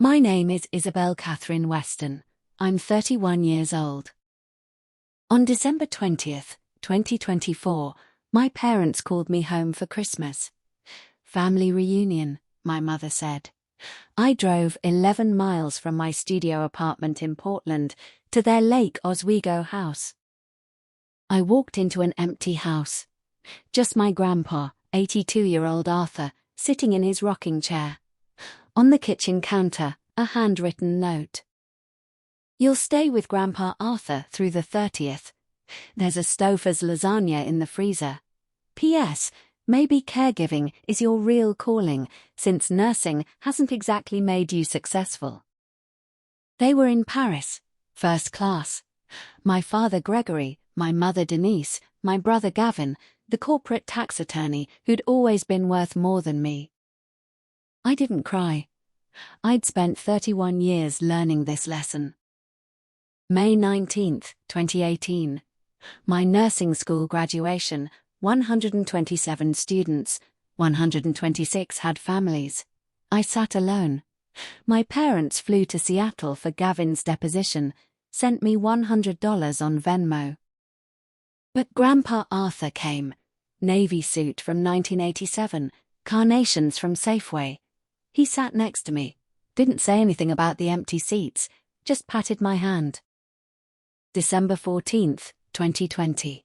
My name is Isabel Catherine Weston. I'm 31 years old. On December 20th, 2024, my parents called me home for Christmas. Family reunion, my mother said. I drove 11 miles from my studio apartment in Portland to their Lake Oswego house. I walked into an empty house. Just my grandpa, 82-year-old Arthur, sitting in his rocking chair. On the kitchen counter, a handwritten note. You'll stay with Grandpa Arthur through the 30th. There's a Stouffer's lasagna in the freezer. P.S. Maybe caregiving is your real calling, since nursing hasn't exactly made you successful. They were in Paris, first class. My father Gregory, my mother Denise, my brother Gavin, the corporate tax attorney who'd always been worth more than me. I didn't cry. I'd spent 31 years learning this lesson. May 19, 2018. My nursing school graduation, 127 students, 126 had families. I sat alone. My parents flew to Seattle for Gavin's deposition, sent me $100 on Venmo. But Grandpa Arthur came. Navy suit from 1987, carnations from Safeway. He sat next to me, didn't say anything about the empty seats, just patted my hand. December 14th, 2020.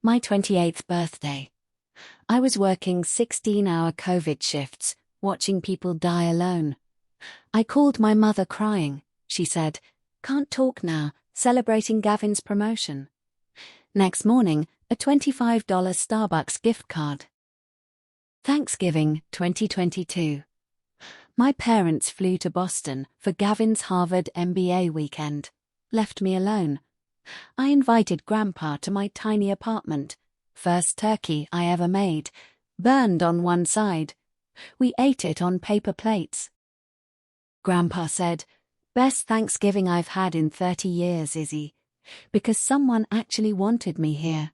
My 28th birthday. I was working 16-hour COVID shifts, watching people die alone. I called my mother crying. She said, "Can't talk now, celebrating Gavin's promotion." Next morning, a $25 Starbucks gift card. Thanksgiving, 2022. My parents flew to Boston for Gavin's Harvard MBA weekend. Left me alone. I invited Grandpa to my tiny apartment. First turkey I ever made. Burned on one side. We ate it on paper plates. Grandpa said, "Best Thanksgiving I've had in 30 years, Izzy. Because someone actually wanted me here."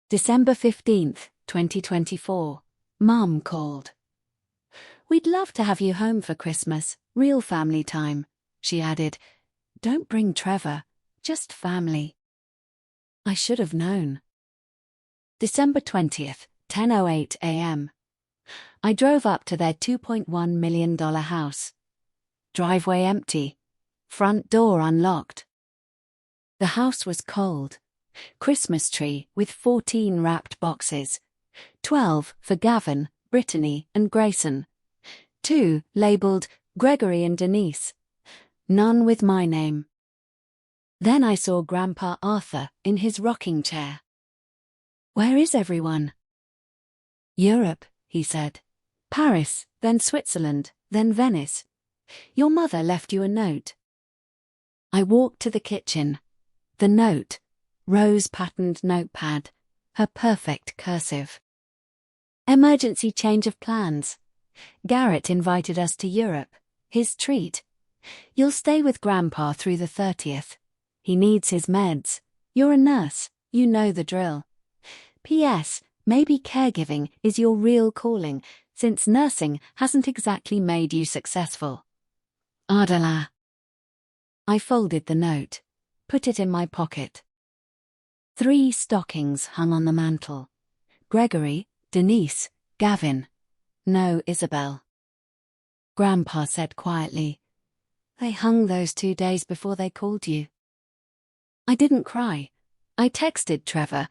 December 15th, 2024. Mom called. "We'd love to have you home for Christmas, real family time," she added. "Don't bring Trevor, just family." I should have known. December 20th, 10:08 a.m. I drove up to their $2.1 million house. Driveway empty. Front door unlocked. The house was cold. Christmas tree with 14 wrapped boxes. 12 for Gavin, Brittany, and Grayson. 2 labeled Gregory and Denise. None with my name. Then I saw Grandpa Arthur in his rocking chair. "Where is everyone?" "Europe," he said. "Paris, then Switzerland, then Venice. Your mother left you a note." I walked to the kitchen. The note, rose-patterned notepad, her perfect cursive. Emergency change of plans. Garrett invited us to Europe. His treat. You'll stay with Grandpa through the 30th. He needs his meds. You're a nurse. You know the drill. P.S. Maybe caregiving is your real calling, since nursing hasn't exactly made you successful. Ardala. I folded the note. Put it in my pocket. 3 stockings hung on the mantel. Gregory, Denise, Gavin. No Isabel. Grandpa said quietly, "They hung those 2 days before they called you." I didn't cry. I texted Trevor,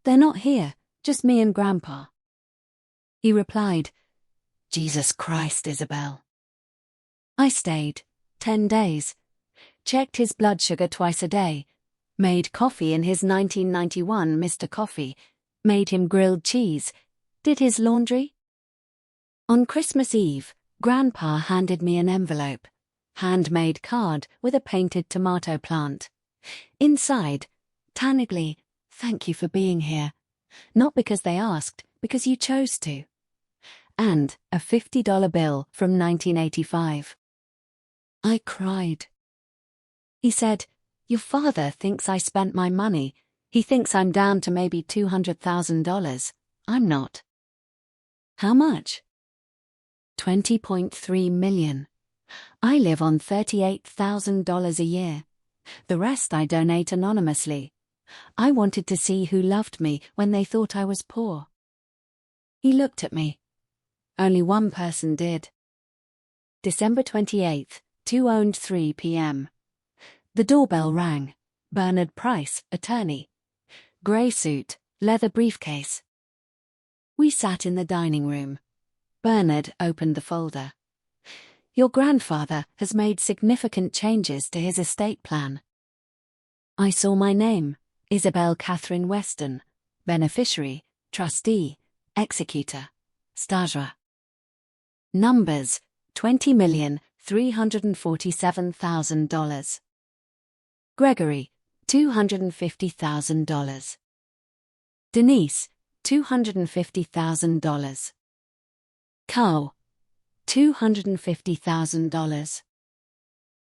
"They're not here, just me and Grandpa." He replied, "Jesus Christ, Isabel." I stayed 10 days. Checked his blood sugar twice a day. Made coffee in his 1991 Mr. Coffee. Made him grilled cheese. Did his laundry. On Christmas Eve, Grandpa handed me an envelope. Handmade card with a painted tomato plant. Inside, tannedly, "Thank you for being here. Not because they asked, because you chose to." And a $50 bill from 1985. I cried. He said, "Your father thinks I spent my money. He thinks I'm down to maybe $200,000. I'm not." "How much?" $20.3 million. I live on $38,000 a year. The rest I donate anonymously. I wanted to see who loved me when they thought I was poor. He looked at me. Only one person did. December 28th, 2:03 p.m. The doorbell rang. Bernard Price, attorney. Grey suit, leather briefcase. We sat in the dining room. Bernard opened the folder. Your grandfather has made significant changes to his estate plan. I saw my name, Isabel Catherine Weston, beneficiary, trustee, executor, stagia. Numbers, $20,347,000. Gregory, $250,000. Denise, $250,000. Carl, $250,000.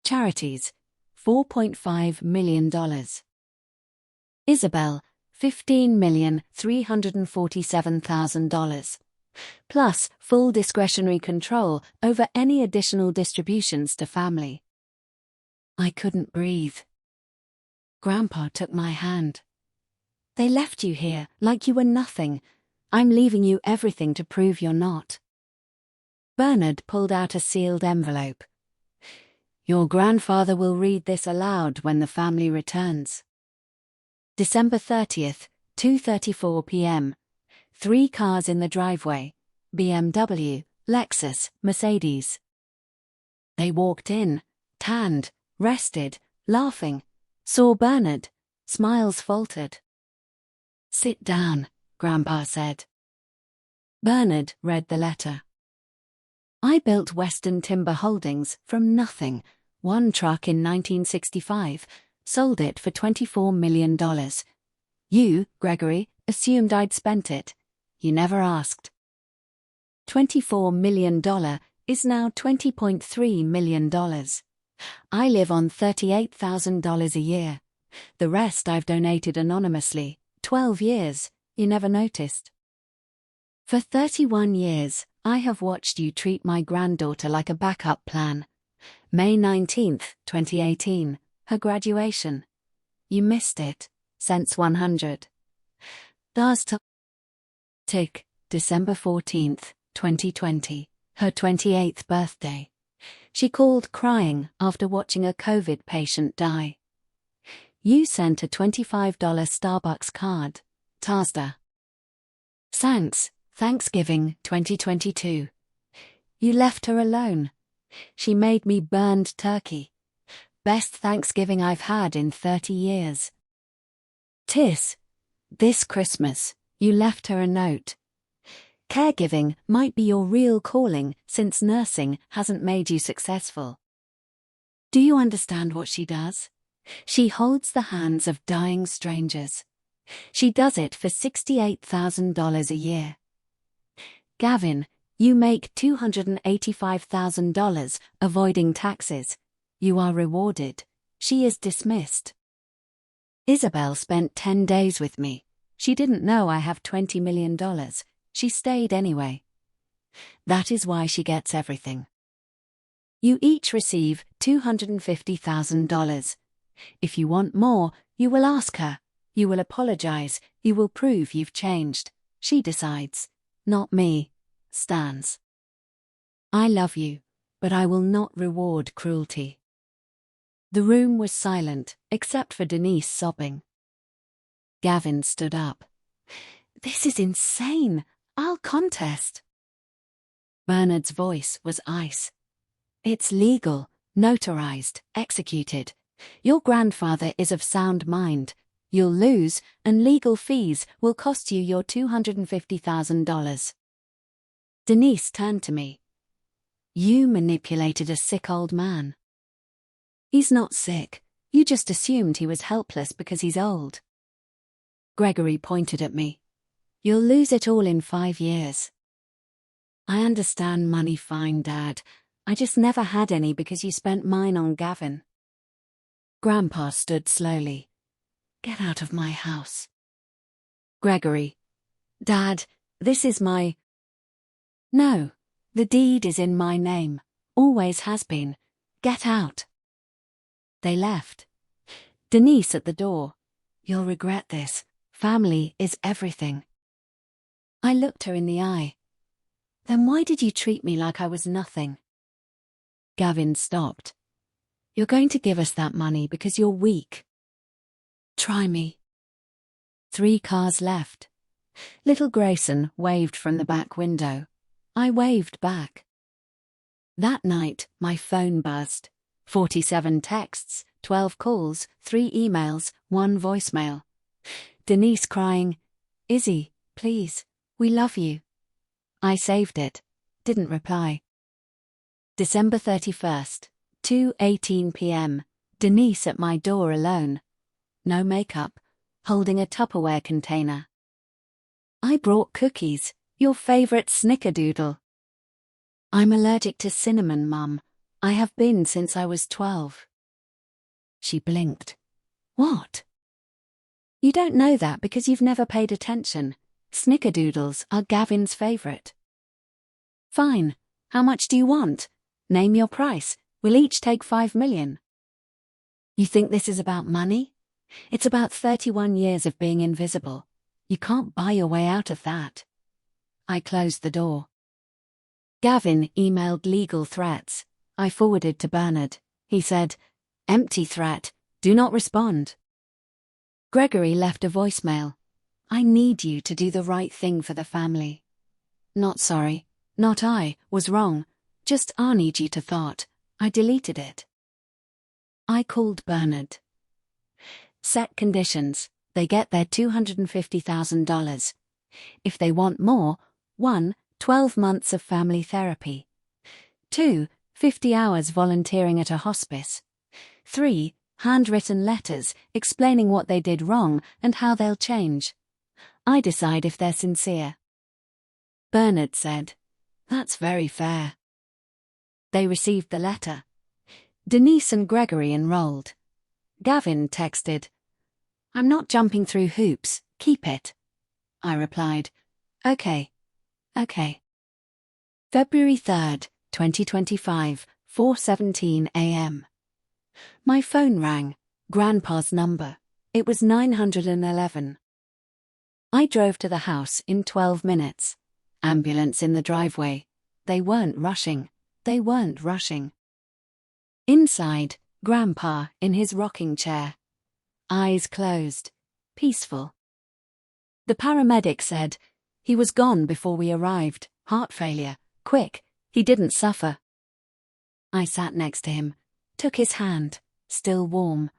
Charities, $4.5 million. Isabel, $15,347,000. Plus full discretionary control over any additional distributions to family. I couldn't breathe. Grandpa took my hand. They left you here like you were nothing. I'm leaving you everything to prove you're not. Bernard pulled out a sealed envelope. Your grandfather will read this aloud when the family returns. December 30th, 2:34 p.m. 3 cars in the driveway. BMW, Lexus, Mercedes. They walked in, tanned, rested, laughing. Saw Bernard. Smiles faltered. Sit down, Grandpa said. Bernard read the letter. I built Western Timber Holdings from nothing. One truck in 1965. Sold it for $24 million. You, Gregory, assumed I'd spent it. You never asked. $24 million is now $20.3 million. I live on $38,000 a year. The rest I've donated anonymously. 12 years, you never noticed. For 31 years, I have watched you treat my granddaughter like a backup plan. May 19th, 2018, her graduation. You missed it, since 100. Das Tick, December 14th, 2020, her 28th birthday. She called crying after watching a COVID patient die. You sent a $25 Starbucks card, Tazda. Thanksgiving 2022. You left her alone. She made me burned turkey. Best Thanksgiving I've had in 30 years. This Christmas, you left her a note. Caregiving might be your real calling since nursing hasn't made you successful. Do you understand what she does? She holds the hands of dying strangers. She does it for $68,000 a year. Gavin, you make $285,000 avoiding taxes. You are rewarded. She is dismissed. Isabel spent 10 days with me. She didn't know I have $20 million. She stayed anyway. That is why she gets everything. You each receive $250,000. If you want more, you will ask her. You will apologize. You will prove you've changed. She decides. Not me. Stands. I love you, but I will not reward cruelty. The room was silent, except for Denise sobbing. Gavin stood up. This is insane. I'll contest. Bernard's voice was ice. It's legal, notarized, executed. Your grandfather is of sound mind. You'll lose, and legal fees will cost you your $250,000. Denise turned to me. You manipulated a sick old man. He's not sick. You just assumed he was helpless because he's old. Gregory pointed at me. You'll lose it all in 5 years. I understand money fine, Dad. I just never had any because you spent mine on Gavin. Grandpa stood slowly. Get out of my house. Gregory. Dad, this is my... No, the deed is in my name. Always has been. Get out. They left. Denise at the door. You'll regret this. Family is everything. I looked her in the eye. Then why did you treat me like I was nothing? Gavin stopped. You're going to give us that money because you're weak. Try me. 3 cars left. Little Grayson waved from the back window. I waved back. That night, my phone buzzed. 47 texts, 12 calls, 3 emails, 1 voicemail. Denise crying, Izzy, please, we love you. I saved it. Didn't reply. December 31st, 2:18 p.m. Denise at my door alone. No makeup, holding a Tupperware container. I brought cookies, your favorite snickerdoodle. I'm allergic to cinnamon, Mum. I have been since I was 12. She blinked. What? You don't know that because you've never paid attention. Snickerdoodles are Gavin's favorite. Fine. How much do you want? Name your price. We'll each take 5 million. You think this is about money? It's about 31 years of being invisible. You can't buy your way out of that. I closed the door. Gavin emailed legal threats. I forwarded to Bernard. He said, empty threat. Do not respond. Gregory left a voicemail. I need you to do the right thing for the family. Not sorry. Not I. Was wrong. Just I need you to thought. I deleted it. I called Bernard. Set conditions. They get their $250,000. If they want more, 1, 12 months of family therapy. 2, 50 hours volunteering at a hospice. 3, handwritten letters explaining what they did wrong and how they'll change. I decide if they're sincere. Bernard said, That's very fair. They received the letter. Denise and Gregory enrolled. Gavin texted, I'm not jumping through hoops, keep it. I replied, Okay. February 3rd, 2025, 4:17 a.m. My phone rang, Grandpa's number. It was 911. I drove to the house in 12 minutes. Ambulance in the driveway. They weren't rushing. Inside, Grandpa in his rocking chair. Eyes closed. Peaceful. The paramedic said, he was gone before we arrived. Heart failure. Quick. He didn't suffer. I sat next to him, took his hand, still warm.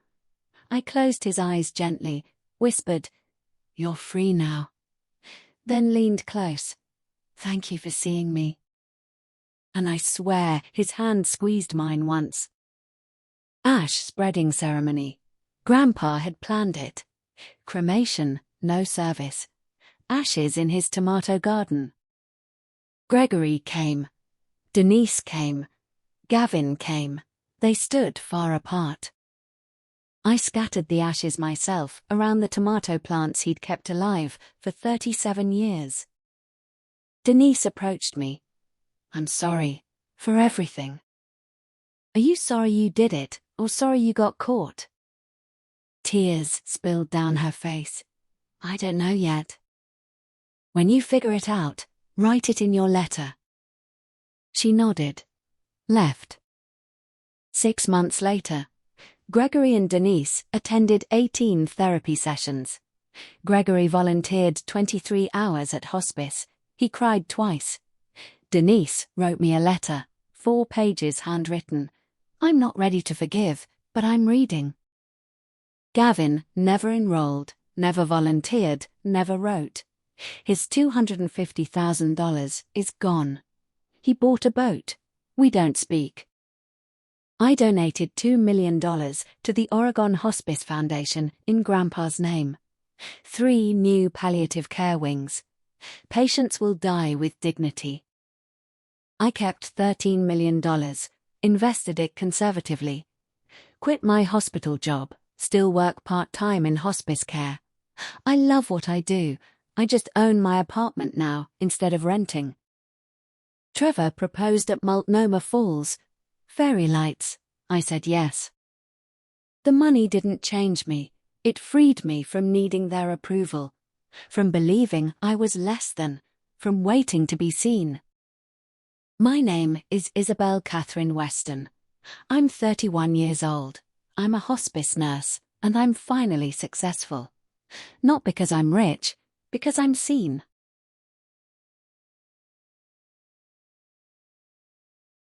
I closed his eyes gently, whispered, You're free now. Then leaned close. Thank you for seeing me. And I swear his hand squeezed mine once. Ash spreading ceremony. Grandpa had planned it. Cremation, no service. Ashes in his tomato garden. Gregory came. Denise came. Gavin came. They stood far apart. I scattered the ashes myself around the tomato plants he'd kept alive for 37 years. Denise approached me. I'm sorry. For everything. Are you sorry you did it, or sorry you got caught? Tears spilled down her face. I don't know yet. When you figure it out, write it in your letter. She nodded. Left. 6 months later, Gregory and Denise attended 18 therapy sessions. Gregory volunteered 23 hours at hospice. He cried twice. Denise wrote me a letter, 4 pages handwritten. I'm not ready to forgive, but I'm reading. Gavin never enrolled, never volunteered, never wrote. His $250,000 is gone. He bought a boat. We don't speak. I donated $2 million to the Oregon Hospice Foundation in Grandpa's name. 3 new palliative care wings. Patients will die with dignity. I kept $13 million, invested it conservatively. Quit my hospital job, still work part-time in hospice care. I love what I do. I just own my apartment now, instead of renting. Trevor proposed at Multnomah Falls. Fairy lights. I said yes. The money didn't change me. It freed me from needing their approval, from believing I was less than, from waiting to be seen. My name is Isabel Catherine Weston. I'm 31 years old. I'm a hospice nurse, and I'm finally successful. Not because I'm rich, because I'm seen.